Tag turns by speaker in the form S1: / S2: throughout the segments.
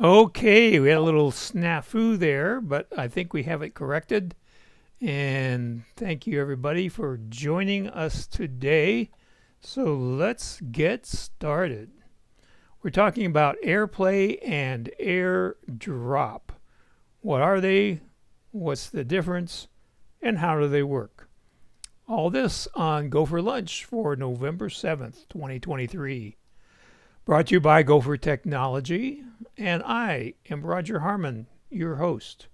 S1: Okay, we had a little snafu there, but I think we have it corrected. And thank you everybody for joining us today. So let's get started. We're talking about AirPlay and AirDrop. What are they? What's the difference? And how do they work? All this on Go for Lunch for November 7th, 2023. Brought to you by GoFor Technology, and I am Roger Harmon, your host.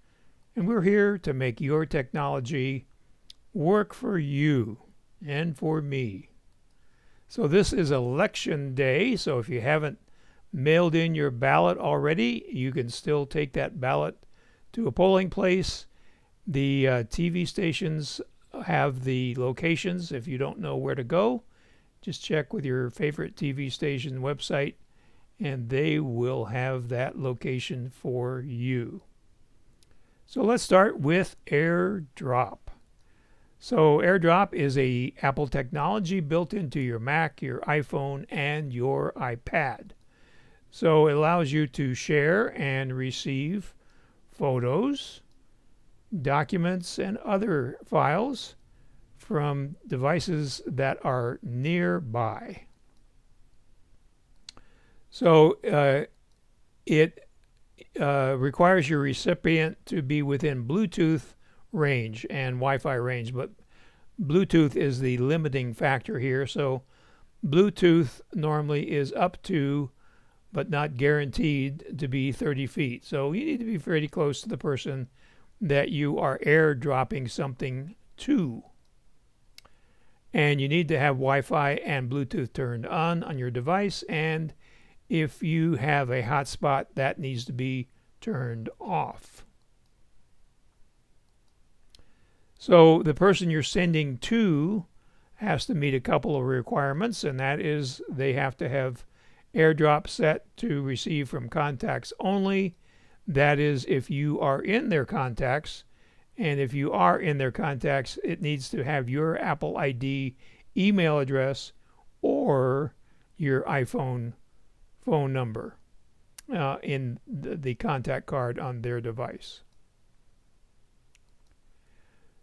S1: And we're here to make your technology work for you and for me. So this is election day, so if you haven't mailed in your ballot already, you can still take that ballot to a polling place. The TV stations have the locations if you don't know where to go. Just check with your favorite TV station website and they will have that location for you. So let's start with AirDrop. So AirDrop is a Apple technology built into your Mac, your iPhone, and your iPad. So it allows you to share and receive photos, documents, and other files from devices that are nearby. So it requires your recipient to be within Bluetooth range and Wi-Fi range, but Bluetooth is the limiting factor here. So Bluetooth normally is up to, but not guaranteed to be 30 feet. So you need to be pretty close to the person that you are airdropping something to. And you need to have Wi-Fi and Bluetooth turned on your device, and if you have a hotspot, that needs to be turned off. So the person you're sending to has to meet a couple of requirements, and that is they have to have AirDrop set to receive from contacts only. That is, if you are in their contacts. And if you are in their contacts, it needs to have your Apple ID email address or your iPhone phone number in the contact card on their device.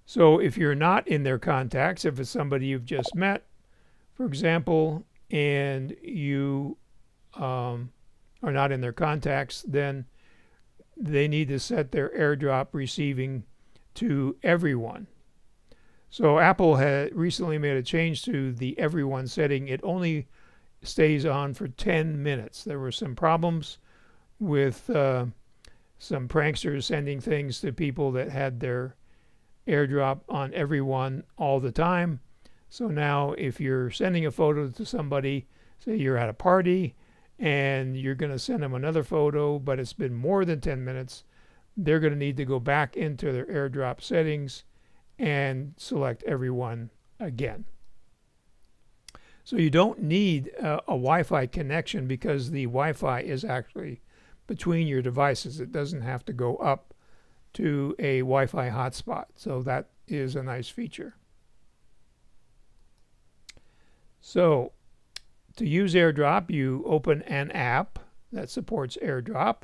S1: So if you're not in their contacts, if it's somebody you've just met, for example, and you are not in their contacts, then they need to set their AirDrop receiving to everyone. So Apple had recently made a change to the everyone setting. It only stays on for 10 minutes. There were some problems with some pranksters sending things to people that had their AirDrop on everyone all the time. So now if you're sending a photo to somebody, say you're at a party and you're going to send them another photo, but it's been more than 10 minutes, they're going to need to go back into their AirDrop settings and select everyone again. So you don't need a Wi-Fi connection because the Wi-Fi is actually between your devices. It doesn't have to go up to a Wi-Fi hotspot. So that is a nice feature. So to use AirDrop, you open an app that supports AirDrop.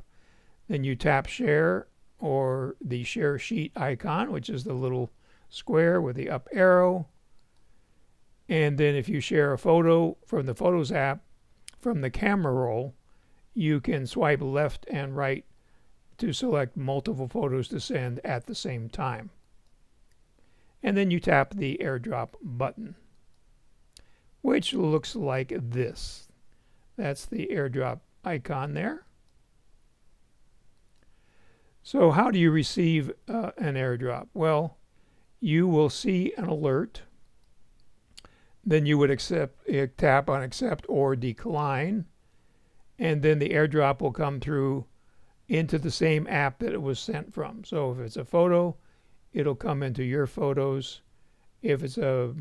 S1: Then you tap share or the share sheet icon, which is the little square with the up arrow. And then if you share a photo from the Photos app, from the camera roll, you can swipe left and right to select multiple photos to send at the same time. And then you tap the AirDrop button, which looks like this. That's the AirDrop icon there. So how do you receive an AirDrop? Well, you will see an alert. Then you would tap on accept or decline. And then the AirDrop will come through into the same app that it was sent from. So if it's a photo, it'll come into your photos. If it's a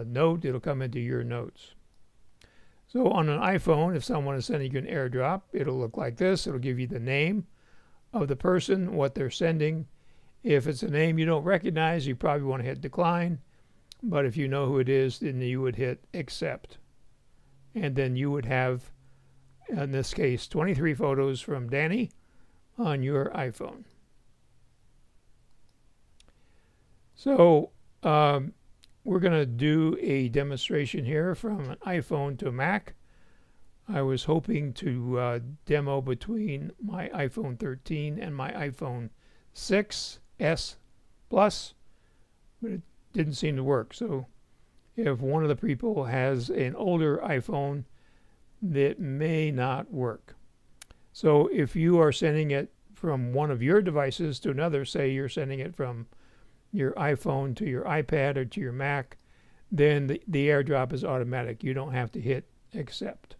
S1: note, it'll come into your notes. So on an iPhone, if someone is sending you an AirDrop, it'll look like this. It'll give you the name of the person, what they're sending. If it's a name you don't recognize, you probably want to hit decline. But if you know who it is, then you would hit accept. And then you would have, in this case, 23 photos from Danny on your iPhone. So we're going to do a demonstration here from an iPhone to a Mac. I was hoping to demo between my iPhone 13 and my iPhone 6S Plus, but it didn't seem to work. So if one of the people has an older iPhone, that may not work. So if you are sending it from one of your devices to another, say you're sending it from your iPhone to your iPad or to your Mac, then the AirDrop is automatic. You don't have to hit accept.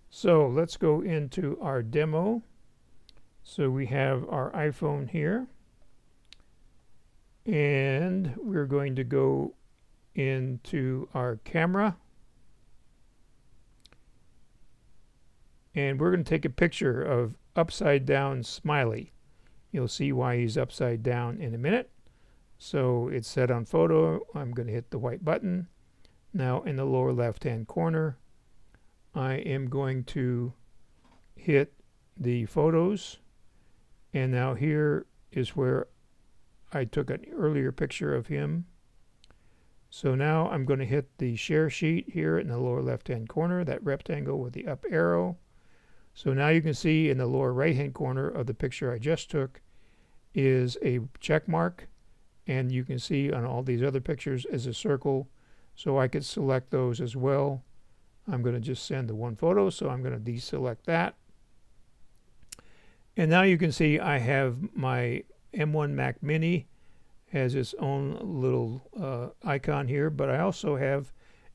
S1: So let's go into our demo. So we have our iPhone here, and we're going to go into our camera, and we're going to take a picture of upside down Smiley. You'll see why he's upside down in a minute. So it's set on photo. I'm going to hit the white button. Now in the lower left hand corner, I am going to hit the photos, and now here is where I took an earlier picture of him. So now I'm going to hit the share sheet here in the lower left hand corner, that rectangle with the up arrow. So now you can see in the lower right hand corner of the picture I just took is a check mark, and you can see on all these other pictures is a circle, so I could select those as well. I'm going to just send the one photo, so I'm going to deselect that. And now you can see I have my M1 Mac Mini has its own little icon here, but I also have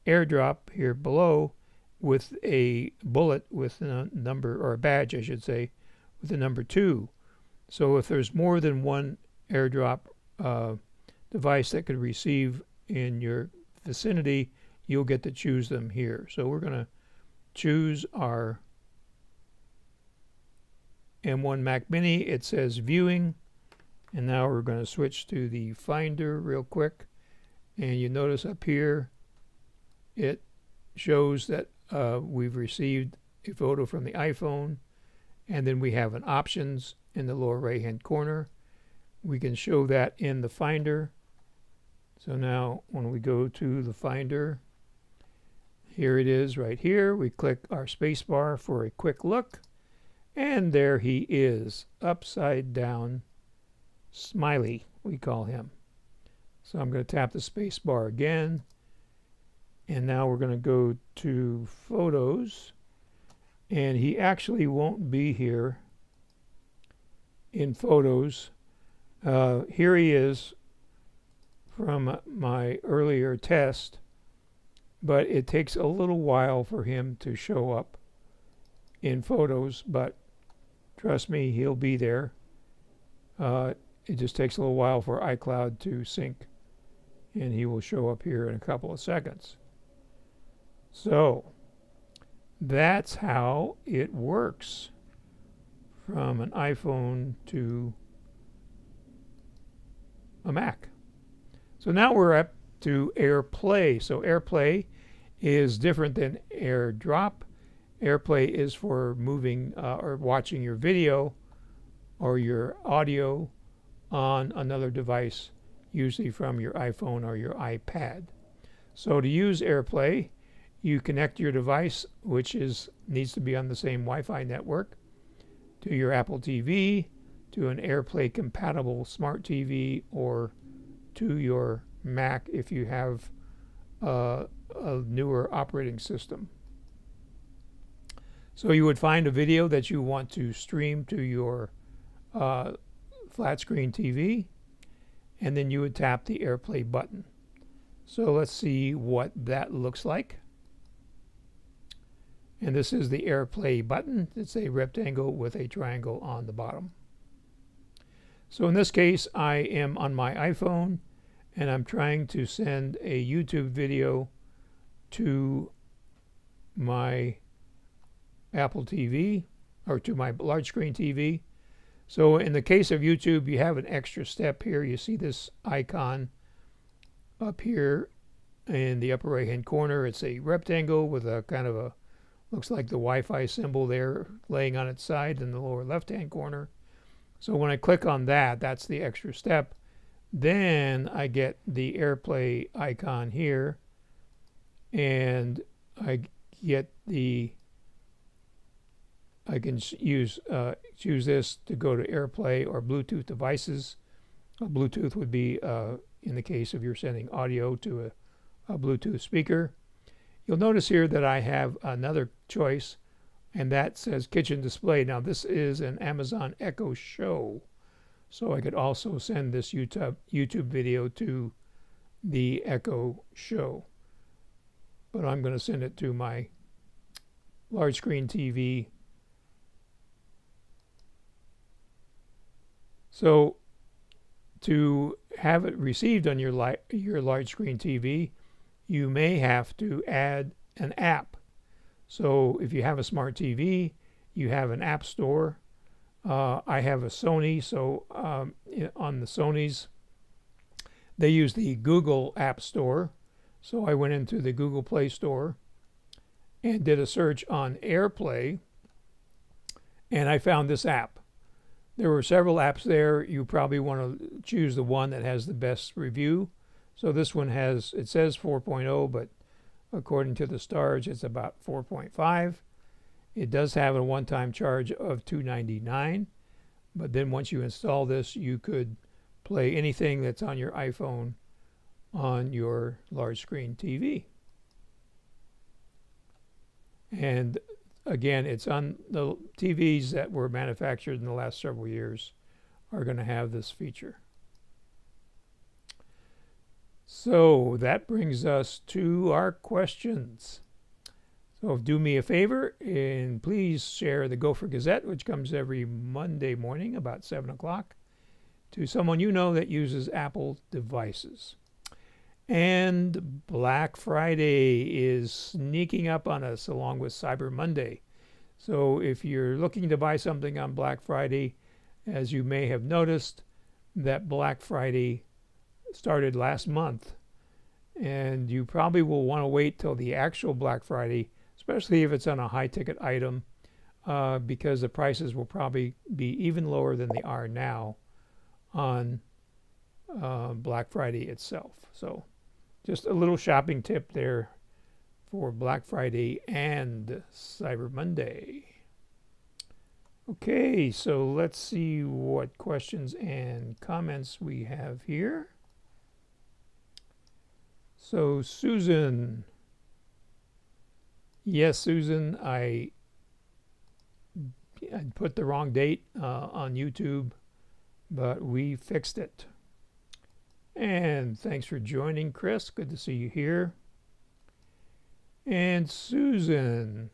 S1: AirDrop here below with a bullet with a number, or a badge I should say, with the number 2. So if there's more than one AirDrop device that could receive in your vicinity, you'll get to choose them here. So we're going to choose our M1 Mac Mini. It says viewing, and now we're going to switch to the Finder real quick, and you notice up here it shows that we've received a photo from the iPhone, and then we have an options in the lower right hand corner. We can show that in the Finder. So now when we go to the Finder, here it is right here. We click our spacebar for a quick look, and there he is, upside down Smiley, we call him. So I'm going to tap the spacebar again, and now we're going to go to Photos, and he actually won't be here in Photos. Here he is from my earlier test, but it takes a little while for him to show up in Photos, but trust me, he'll be there. It just takes a little while for iCloud to sync, and he will show up here in a couple of seconds. So that's how it works from an iPhone to a Mac. So now we're up to AirPlay. So AirPlay is different than AirDrop. AirPlay is for moving or watching your video or your audio on another device, usually from your iPhone or your iPad. So to use AirPlay, you connect your device, which needs to be on the same Wi-Fi network, to your Apple TV, to an AirPlay compatible smart TV, or to your Mac if you have a newer operating system. So you would find a video that you want to stream to your flat screen TV, and then you would tap the AirPlay button. So let's see what that looks like. And this is the AirPlay button. It's a rectangle with a triangle on the bottom. So in this case, I am on my iPhone, and I'm trying to send a YouTube video to my Apple TV, or to my large screen TV. So in the case of YouTube, you have an extra step here. You see this icon up here in the upper right hand corner. It's a rectangle with a kind of a, looks like the Wi-Fi symbol there laying on its side in the lower left hand corner. So when I click on that, that's the extra step. Then I get the AirPlay icon here, and I get I can choose this to go to AirPlay or Bluetooth devices. Bluetooth would be in the case of you're sending audio to a Bluetooth speaker. You'll notice here that I have another choice, and that says kitchen display. Now this is an Amazon Echo Show, so I could also send this YouTube video to the Echo Show, but I'm going to send it to my large screen TV. So to have it received on your large screen TV, you may have to add an app. So if you have a smart TV, you have an app store. I have a Sony, so on the Sonys, they use the Google App Store. So I went into the Google Play Store and did a search on AirPlay, and I found this app. There were several apps there. You probably want to choose the one that has the best review. So this one has, it says 4.0, but according to the stars, it's about 4.5. It does have a one-time charge of $2.99, but then once you install this, you could play anything that's on your iPhone on your large screen TV. And again, it's on the TVs that were manufactured in the last several years are going to have this feature. So that brings us to our questions. So do me a favor and please share the GoFor Gazette, which comes every Monday morning about 7 o'clock, to someone you know that uses Apple devices. And Black Friday is sneaking up on us along with Cyber Monday. So if you're looking to buy something on Black Friday, as you may have noticed, that Black Friday started last month, and you probably will want to wait till the actual Black Friday, especially if it's on a high-ticket item, because the prices will probably be even lower than they are now on Black Friday itself. So just a little shopping tip there for Black Friday and Cyber Monday. Okay, so let's see what questions and comments we have here. So Susan, yes, Susan, I put the wrong date on YouTube, but we fixed it. And thanks for joining, Chris. Good to see you here. And Susan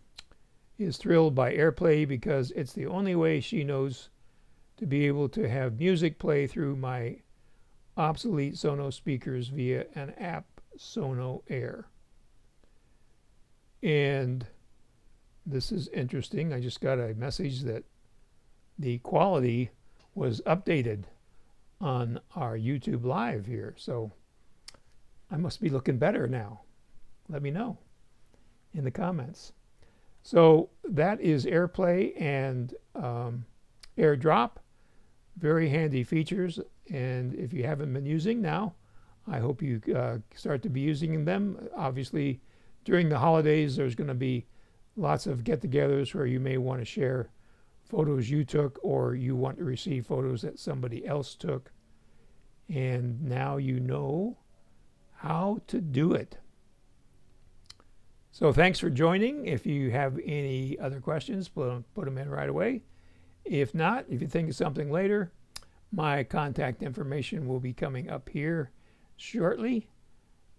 S1: is thrilled by AirPlay because it's the only way she knows to be able to have music play through my obsolete Sonos speakers via an app, Sono Air. And this is interesting. I just got a message that the quality was updated on our YouTube live here. So I must be looking better now. Let me know in the comments. So that is AirPlay and AirDrop. Very handy features. And if you haven't been using now, I hope you start to be using them. Obviously, during the holidays, there's going to be lots of get-togethers where you may want to share photos you took, or you want to receive photos that somebody else took. And now you know how to do it. So thanks for joining. If you have any other questions, put them in right away. If not, if you think of something later, my contact information will be coming up here shortly,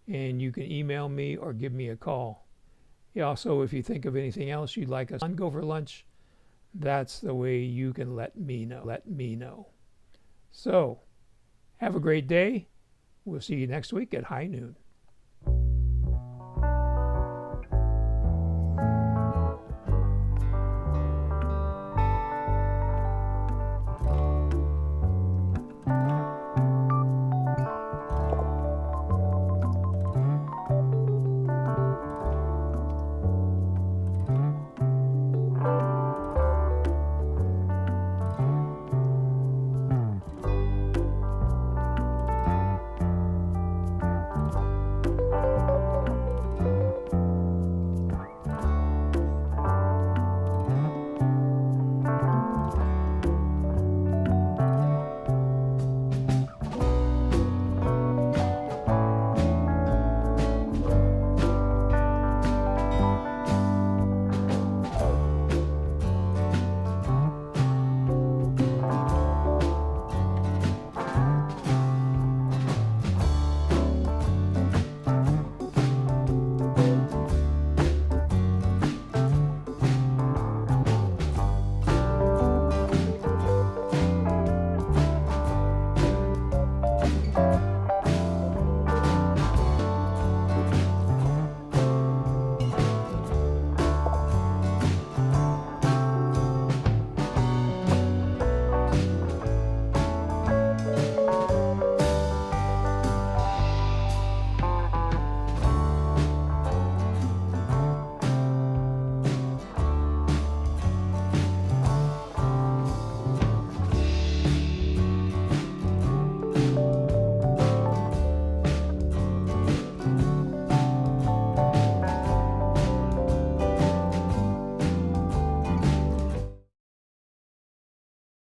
S1: and you can email me or give me a call. Also, if you think of anything else you'd like us on Go for Lunch, that's the way you can let me know. So have a great day. We'll see you next week at high noon.